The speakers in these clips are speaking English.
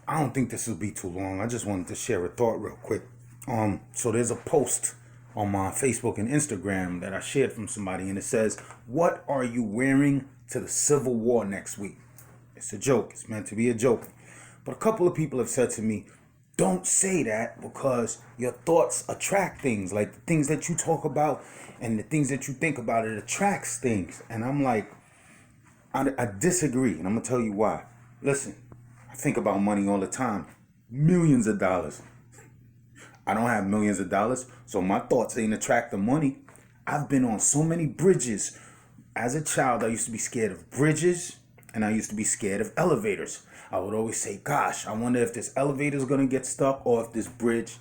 I don't think this will be too long. I just wanted to share a thought real quick. So there's a post on my Facebook and Instagram that I shared from somebody, and it says, "What are you wearing to the Civil War next week?" It's a joke. It's meant to be a joke. But a couple of people have said to me, "Don't say that because your thoughts attract things. Like the things that you talk about and the things that you think about, it attracts things." And I'm like, I disagree, and I'm gonna tell you why. Listen, I think about money all the time, millions of dollars. I don't have millions of dollars, so my thoughts ain't attract the money. I've been on so many bridges. As a child, I used to be scared of bridges, and I used to be scared of elevators. I would always say, "Gosh, I wonder if this elevator is gonna get stuck or if this bridge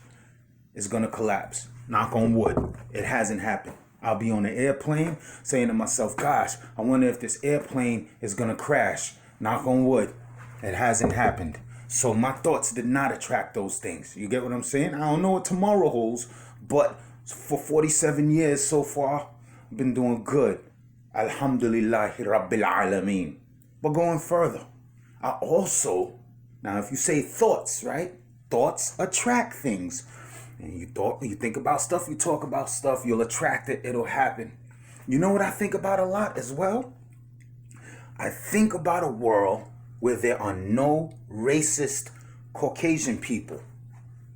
is gonna collapse." Knock on wood, it hasn't happened. I'll be on an airplane saying to myself, "Gosh, I wonder if this airplane is gonna crash." Knock on wood, it hasn't happened. So my thoughts did not attract those things. You get what I'm saying? I don't know what tomorrow holds, but for 47 years so far, I've been doing good. Alhamdulillahi Rabbil Alameen. But going further, I also, now if you say thoughts, right? Thoughts attract things. And you think about stuff, you talk about stuff, you'll attract it, it'll happen. You know what I think about a lot as well? I think about a world where there are no racist Caucasian people,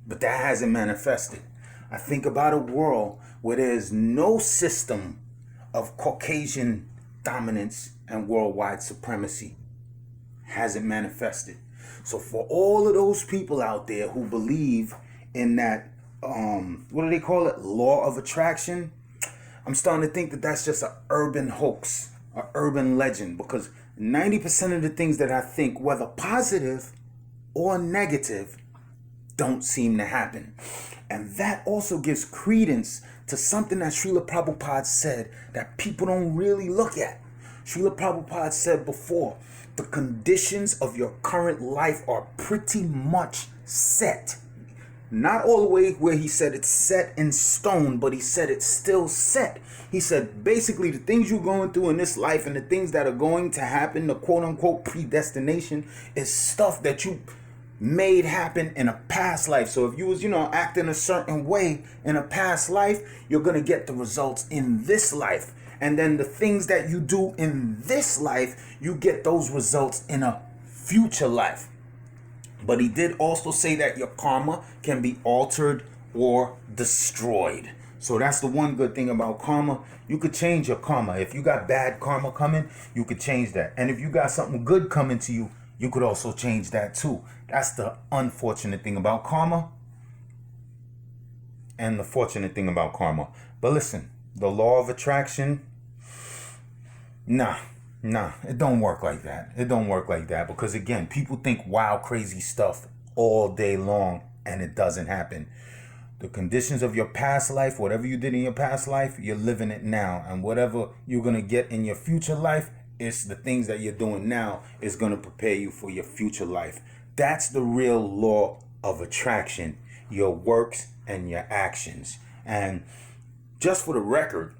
but that hasn't manifested. I think about a world where there's no system of Caucasian dominance and worldwide supremacy. Hasn't manifested. So for all of those people out there who believe in that, what do they call it? Law of attraction. I'm starting to think that that's just an urban hoax, an urban legend, because 90% of the things that I think, whether positive or negative, don't seem to happen. And that also gives credence to something that Srila Prabhupada said that people don't really look at. Srila Prabhupada said before, the conditions of your current life are pretty much set. Not all the way where he said it's set in stone, but he said it's still set. He said basically the things you're going through in this life and the things that are going to happen, the quote unquote predestination, is stuff that you made happen in a past life. So if you was, acting a certain way in a past life, you're going to get the results in this life. And then the things that you do in this life, you get those results in a future life. But he did also say that your karma can be altered or destroyed. So that's the one good thing about karma. You could change your karma. If you got bad karma coming, you could change that. And if you got something good coming to you, you could also change that too. That's the unfortunate thing about karma and the fortunate thing about karma. But listen, the law of attraction, nah, it don't work like that. It don't work like that because, again, people think wild, crazy stuff all day long and it doesn't happen. The conditions of your past life, whatever you did in your past life, you're living it now. And whatever you're going to get in your future life, it's the things that you're doing now is going to prepare you for your future life. That's the real law of attraction, your works and your actions. And just for the record,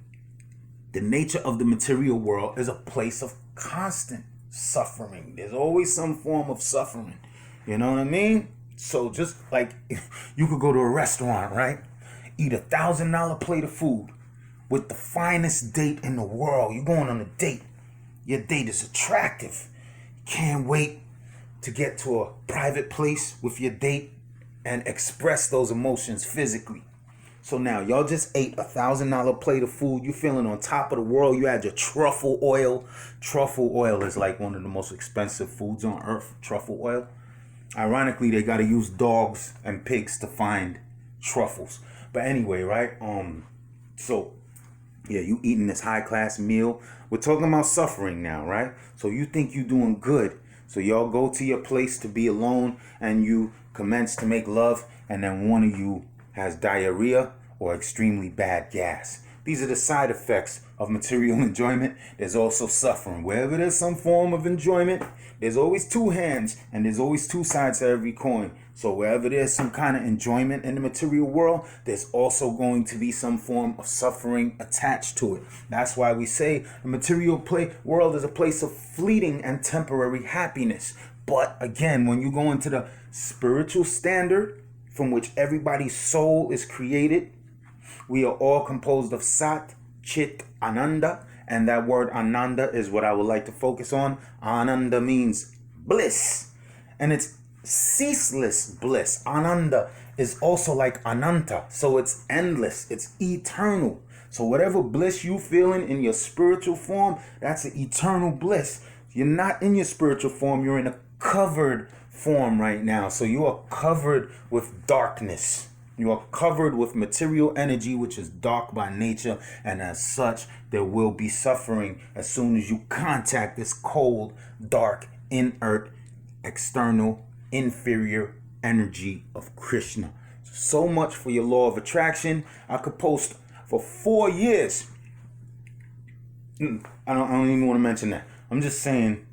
the nature of the material world is a place of constant suffering. There's always some form of suffering. You know what I mean? So just like you could go to a restaurant, right? Eat $1,000 plate of food with the finest date in the world. You're going on a date. Your date is attractive. Can't wait to get to a private place with your date and express those emotions physically. So now y'all just ate $1,000 plate of food. You feeling on top of the world. You had your truffle oil. Truffle oil is like one of the most expensive foods on earth. Truffle oil. Ironically, they got to use dogs and pigs to find truffles. But anyway, right? So yeah, you eating this high class meal. We're talking about suffering now, right? So you think you doing good. So y'all go to your place to be alone and you commence to make love, and then one of you has diarrhea or extremely bad gas. These are the side effects of material enjoyment. There's also suffering. Wherever there's some form of enjoyment, there's always two hands and there's always two sides to every coin. So wherever there's some kind of enjoyment in the material world, there's also going to be some form of suffering attached to it. That's why we say the material world is a place of fleeting and temporary happiness. But again, when you go into the spiritual standard from which everybody's soul is created, we are all composed of Sat, Chit, Ananda. And that word Ananda is what I would like to focus on. Ananda means bliss. And it's ceaseless bliss. Ananda is also like Ananta. So it's endless. It's eternal. So whatever bliss you feeling in your spiritual form, that's an eternal bliss. You're not in your spiritual form. You're in a covered form right now. So you are covered with darkness. You are covered with material energy, which is dark by nature. And as such, there will be suffering as soon as you contact this cold, dark, inert, external, inferior energy of Krishna. So much for your law of attraction. I could post for 4 years. I don't even want to mention that. I'm just saying,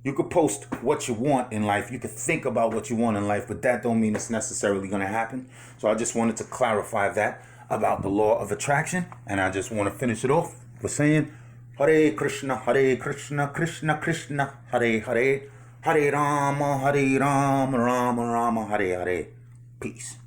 you could post what you want in life. You could think about what you want in life, but that don't mean it's necessarily going to happen. So I just wanted to clarify that about the law of attraction. And I just want to finish it off with saying, Hare Krishna, Krishna Krishna, Hare Hare, Hare Rama, Rama Rama, Hare Hare. Peace.